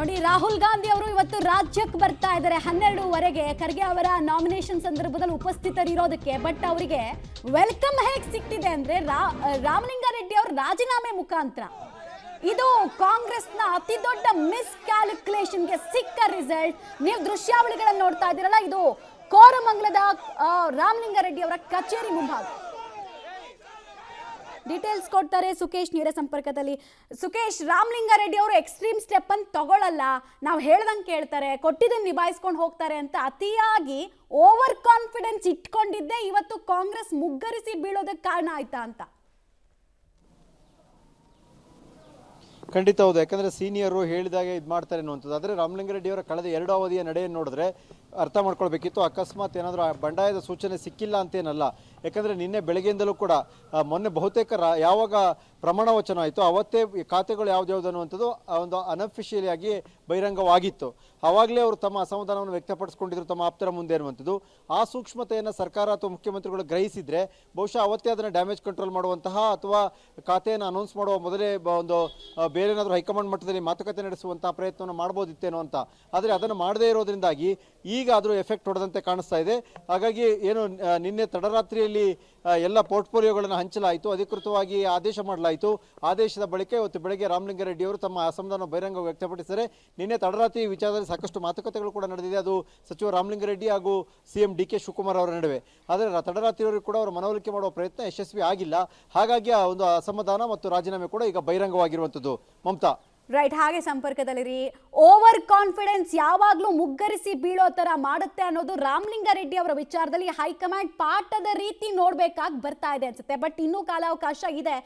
ನೋಡಿ, ರಾಹುಲ್ ಗಾಂಧಿ ಅವರು ಇವತ್ತು ರಾಜ್ಯಕ್ಕೆ ಬರ್ತಾ ಇದ್ದಾರೆ 12ವರೆಗೆ. ಖರ್ಗೆ ಅವರ ನಾಮಿನೇಷನ್ ಸಂದರ್ಭದಲ್ಲಿ ಉಪಸ್ಥಿತರಿರೋದಕ್ಕೆ. ಬಟ್ ಅವರಿಗೆ ವೆಲ್ಕಮ್ ಹೇಗೆ ಸಿಕ್ತಿದೆ ಅಂದ್ರೆ ರಾಮಲಿಂಗಾರೆಡ್ಡಿ ಅವರು ರಾಜೀನಾಮೆ ಮುಖಾಂತರ. ಇದು ಕಾಂಗ್ರೆಸ್ನ ಅತಿ ದೊಡ್ಡ ಮಿಸ್ ಕ್ಯಾಲ್ಕುಲೇಷನ್ಗೆ ಸಿಕ್ಕ ರಿಸಲ್ಟ್. ನೀವು ದೃಶ್ಯಾವಳಿಗಳನ್ನು ನೋಡ್ತಾ ಇದ್ದೀರಲ್ಲ, ಇದು ಕೋರಮಂಗಲದ ರಾಮಲಿಂಗಾರೆಡ್ಡಿ ಅವರ ಕಚೇರಿ ಮುಂಭಾಗ. ಡೀಟೇಲ್ಸ್ ಕೊಡ್ತಾರೆ ಸುಕೇಶ್ ನೇರ ಸಂಪರ್ಕದಲ್ಲಿ. ಸುಕೇಶ್, ರಾಮಲಿಂಗಾರೆಡ್ಡಿ ಅವರು ಎಕ್ಸ್ಟ್ರೀಮ್ ಸ್ಟೆಪ್ ಅಂತ ತಗೊಳ್ಳಲ್ಲ, ನಾವು ಹೇಳ್ದಂಗೆ ಕೇಳ್ತಾರೆ, ಕೊಟ್ಟಿದ್ದನ್ನು ನಿಭಾಯಿಸ್ಕೊಂಡು ಹೋಗ್ತಾರೆ ಅಂತ ಅತಿಯಾಗಿ ಓವರ್ ಕಾನ್ಫಿಡೆನ್ಸ್ ಇಟ್ಕೊಂಡಿದ್ದೆ ಇವತ್ತು ಕಾಂಗ್ರೆಸ್ ಮುಗ್ಗರಿಸಿ ಬೀಳೋದಕ್ಕೆ ಕಾರಣ ಆಯ್ತಾ ಅಂತ? ಖಂಡಿತ ಹೌದು. ಯಾಕಂದರೆ ಸೀನಿಯರು ಹೇಳಿದಾಗೆ ಇದು ಮಾಡ್ತಾರೆ ಅನ್ನುವಂಥದ್ದು. ಆದರೆ ರಾಮಲಿಂಗಾರೆಡ್ಡಿ ಅವರ ಕಳೆದ 2 ಅವಧಿಯ ನಡೆಯನ್ನು ನೋಡಿದ್ರೆ ಅರ್ಥ ಮಾಡ್ಕೊಳ್ಬೇಕಿತ್ತು. ಅಕಸ್ಮಾತ್ ಏನಾದರೂ ಬಂಡಾಯದ ಸೂಚನೆ ಸಿಕ್ಕಿಲ್ಲ ಅಂತೇನಲ್ಲ. ಯಾಕಂದರೆ ನಿನ್ನೆ ಬೆಳಗ್ಗೆಯಿಂದಲೂ ಕೂಡ ಮೊನ್ನೆ ಬಹುತೇಕ ಯಾವಾಗ ಪ್ರಮಾಣ ವಚನ ಆಯಿತು ಅವತ್ತೇ ಖಾತೆಗಳು ಯಾವ್ದು ಅನ್ನುವಂಥದ್ದು ಒಂದು ಅನ್ಅಫಿಷಿಯಲಿಯಾಗಿ ಬಹಿರಂಗವಾಗಿತ್ತು. ಆವಾಗಲೇ ಅವರು ತಮ್ಮ ಅಸಮಾಧಾನವನ್ನು ವ್ಯಕ್ತಪಡಿಸ್ಕೊಂಡಿದ್ರು ತಮ್ಮ ಆಪ್ತರ ಮುಂದೆ ಅನ್ನುವಂಥದ್ದು. ಆ ಸೂಕ್ಷ್ಮತೆಯನ್ನು ಸರ್ಕಾರ ಅಥವಾ ಮುಖ್ಯಮಂತ್ರಿಗಳು ಗ್ರಹಿಸಿದರೆ ಬಹುಶಃ ಅವತ್ತೇ ಅದನ್ನು ಡ್ಯಾಮೇಜ್ ಕಂಟ್ರೋಲ್ ಮಾಡುವಂತಹ ಅಥವಾ ಖಾತೆಯನ್ನು ಅನೌನ್ಸ್ ಮಾಡುವ ಮೊದಲೇ ಒಂದು ಬೇರೆ ಏನಾದರೂ ಹೈಕಮಾಂಡ್ ಮಟ್ಟದಲ್ಲಿ ಮಾತುಕತೆ ನಡೆಸುವಂತಹ ಪ್ರಯತ್ನವನ್ನು ಮಾಡ್ಬೋದಿತ್ತೇನೋ ಅಂತ. ಆದರೆ ಅದನ್ನು ಮಾಡದೇ ಇರೋದ್ರಿಂದಾಗಿ ಈಗ ಆದರೂ ಎಫೆಕ್ಟ್ ಹೊಡೆದಂತೆ ಕಾಣಿಸ್ತಾ ಇದೆ. ಹಾಗಾಗಿ ಏನು ನಿನ್ನೆ ತಡರಾತ್ರಿಯಲ್ಲಿ ಎಲ್ಲ ಪೋರ್ಟ್ಫೋಲಿಯೋಗಳನ್ನು ಹಂಚಲಾಯಿತು, ಅಧಿಕೃತವಾಗಿ ಆದೇಶ ಮಾಡಲಾಯಿತು. ಆದೇಶದ ಬಳಿಕ ಇವತ್ತು ಬೆಳಗ್ಗೆ ರಾಮಲಿಂಗಾರೆಡ್ಡಿ ಅವರು ತಮ್ಮ ಅಸಮಾಧಾನ ಬಹಿರಂಗ ವ್ಯಕ್ತಪಡಿಸಿದ್ದಾರೆ. ನಿನ್ನೆ ತಡರಾತ್ರಿ ವಿಚಾರದಲ್ಲಿ ಸಾಕಷ್ಟು ಮಾತುಕತೆಗಳು ಕೂಡ ನಡೆದಿದೆ, ಅದು ಸಚಿವ ರಾಮಲಿಂಗಾರೆಡ್ಡಿ ಹಾಗೂ ಸಿಎಂ ಡಿ ಕೆ ಶಿವಕುಮಾರ್ ಅವರ ನಡುವೆ. ಆದರೆ ತಡರಾತ್ರಿಯವರೆಗೂ ಕೂಡ ಅವರು ಮನವೊಲಿಕೆ ಮಾಡುವ ಪ್ರಯತ್ನ ಯಶಸ್ವಿ ಆಗಿಲ್ಲ. ಹಾಗಾಗಿ ಆ ಒಂದು ಅಸಮಾಧಾನ ಮತ್ತು ರಾಜೀನಾಮೆ ಕೂಡ ಈಗ ಬಹಿರಂಗವಾಗಿರುವಂಥದ್ದು. ಮಮತಾ, ರೈಟ್, ಹಾಗೆ ಸಂಪರ್ಕದಲ್ಲಿರಿ. ಓವರ್ ಕಾನ್ಫಿಡೆನ್ಸ್ ಯಾವಾಗಲೂ ಮುಗ್ಗರಿಸಿ ಬೀಳೋ ತರ ಮಾಡುತ್ತೆ ಅನ್ನೋದು ರಾಮಲಿಂಗಾರೆಡ್ಡಿ ಅವರ ವಿಚಾರದಲ್ಲಿ ಹೈಕಮಾಂಡ್ ಪಾಠದ ರೀತಿ ನೋಡ್ಬೇಕಾಗಿ ಬರ್ತಾ ಇದೆ ಅನ್ಸುತ್ತೆ. ಬಟ್ ಇನ್ನೂ ಕಾಲಾವಕಾಶ ಇದೆ.